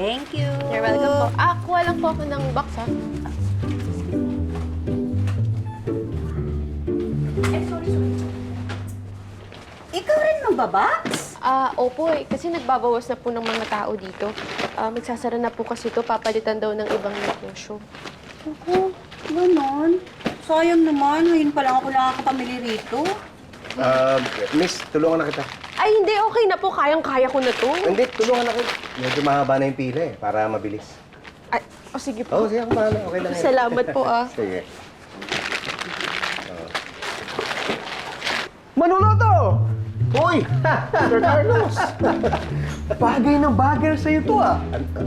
Thank you. You're welcome po. Kuha lang po ako ng box, ha? Ikaw rin magbabox? Opo eh. Kasi nagbabawas na po ng mga tao dito. Magsasara na po kasi ito. Papalitan daw ng ibang negosyo. Ako, ganon. Sayang naman. Ngayon pa lang ako nakakapamili rito. Miss, tulungan na kita. Ay, hindi. Okay na po. Kayang-kaya ko na to. Hindi, tulungan na kita. Medyo mahaba na yung pila para mabilis. Ay, sige po. Sige, ako bahala. Okay lang yan. Salamat po, Sige. Manuluto! Uy! Sir Carlos! Bagay na bagay sa'yo to ah.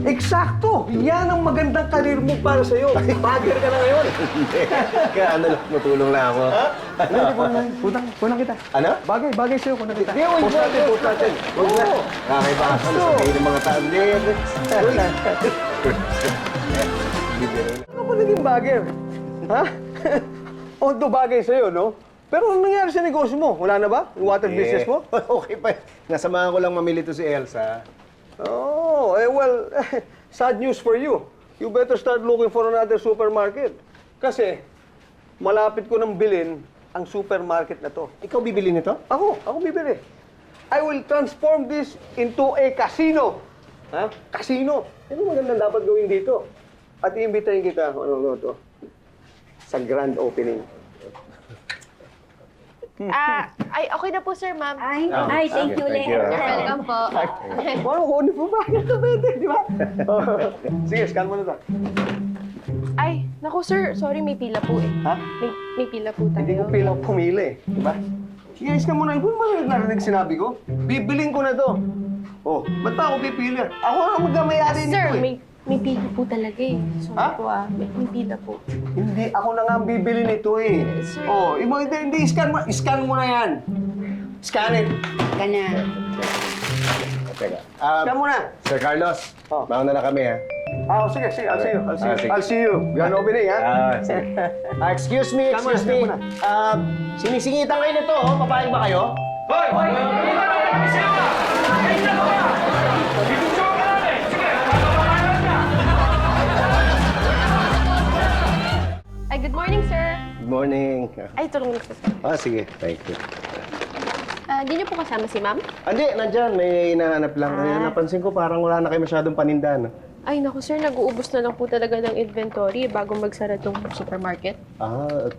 Eksakto! Yan ang magandang karir mo para sa'yo. Bagay ka na ngayon. Hindi. Kaya ano lang, matulong lang ako. Hindi, punang kita. Ano? Bagay sa'yo, punang kita. Hindi, uy, post natin. Huwag na. Kakaibahan na sabihin ng mga tao. Hindi. Uy! Ano ba naging bagay? Ha? Although bagay sa'yo, no? Pero anong nangyari sa negosyo mo? Wala na ba? Yung water business mo? Okay pa. Nasamahan ko lang mamili to si Elsa. Oh, well, sad news for you. You better start looking for another supermarket. Kasi, malapit ko nang bilhin ang supermarket na to. Ikaw bibili nito? Ako bibili. I will transform this into a casino. Ha? Casino. Ano magandang dapat gawin dito? At iimbitahin kita, ano to, sa grand opening. Ay, okay na po, sir, ma'am. Ay, thank you, Thank Leah. you. You're welcome po. Wow, kunin mo ba? Ito pwede, di ba? Sige, scan mo na to. Ay, naku, sir. Sorry, may pila po eh. Ha? May pila po tayo. Hindi ko pilang pumili, di ba? Sige, scan mo na. Hindi mo narinig sinabi ko? Bibiling ko na to. Oh, ba't pa ako pipili? Ako ang magkamayari nito Sir, eh. may pila po talaga eh. Sorry Ha? po may pila po. Hindi, ako na nga ang bibili nito eh. Sir. Oh, hindi, scan mo na yan. Scan it. Kana. Teka. Scan mo na. Sir Carlos, Oh. mauna na kami, ha? Sige, I'll see you. Sige. I'll see you. Grand opening, ha? Sige. Excuse me, Tama, excuse me. tama Sinisingitan kayo nito, oh. Papayag ba kayo? Ay, good morning, sir. Good morning. Ay, tulong lang, sir. Sige. Thank you. Di niyo po kasama si ma'am? Hindi, nandyan. May hinahanap lang. Kaya napansin ko parang wala na kayo masyadong paninda, no? Ay, naku, sir. Nag-uubos na lang po talaga ng inventory bago magsara tong supermarket.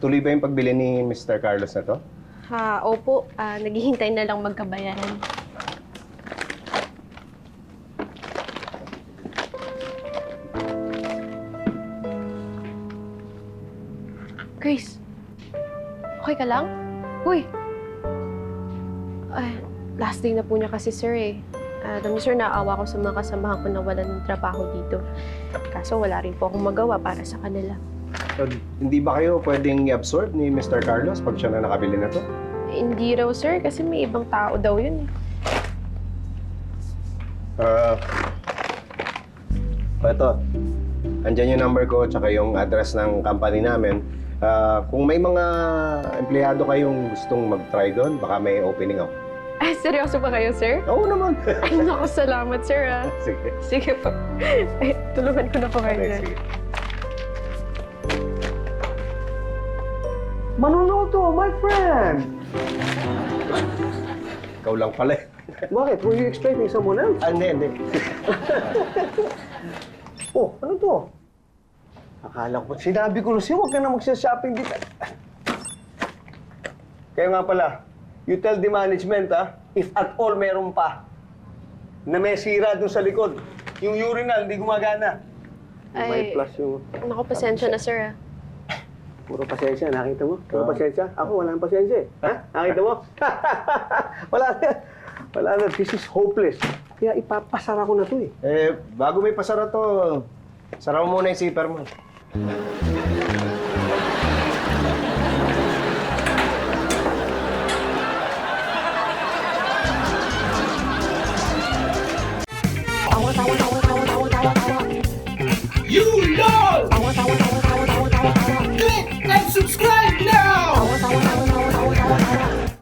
Tuloy ba yung pagbili ni Mr. Carlos na to? Opo. Naghihintay na lang magkabayaran. Grace, okay ka lang? Uy! Ay, last day na po niya kasi, sir, eh. Alam niyo, sir, naawa ko sa mga kasamahan ko na wala ng trabaho dito. Kaso wala rin po akong magawa para sa kanila. Hindi ba kayo pwedeng i-absorb ni Mr. Carlos pag siya na nakabili na to? Hindi raw, sir, kasi may ibang tao daw yun. Ito. Andyan yung number ko tsaka yung address ng company namin. Kung may mga empleyado kayong gustong mag-try doon, baka may opening ako. Ay, seryoso ba kayo, sir? Oo naman. Ay, naku, salamat, sir, Sige. Sige po. Ay, tulungan ko na po kayo Okay, dyan. sige. Manuluto, my friend! Ikaw lang pala eh. Bakit? Were you expecting someone else? Hindi. Oh, ano to? Akala ko, sinabi ko na siya, huwag ka na magsha-shopping dito. Kaya nga pala, you tell the management, if at all meron pa, na may sira dun sa likod. Yung urinal, hindi gumagana. May Ay, plus yung... naku, pasensya na, sir, Puro pasensya, nakita mo? Puro pasensya? Ako, wala nang pasensya eh. Ha? Nakita mo? Wala na. Wala na. This is hopeless. Kaya ipapasara ko na to eh. Bago may pasara to, sara mo muna yung zipper mo.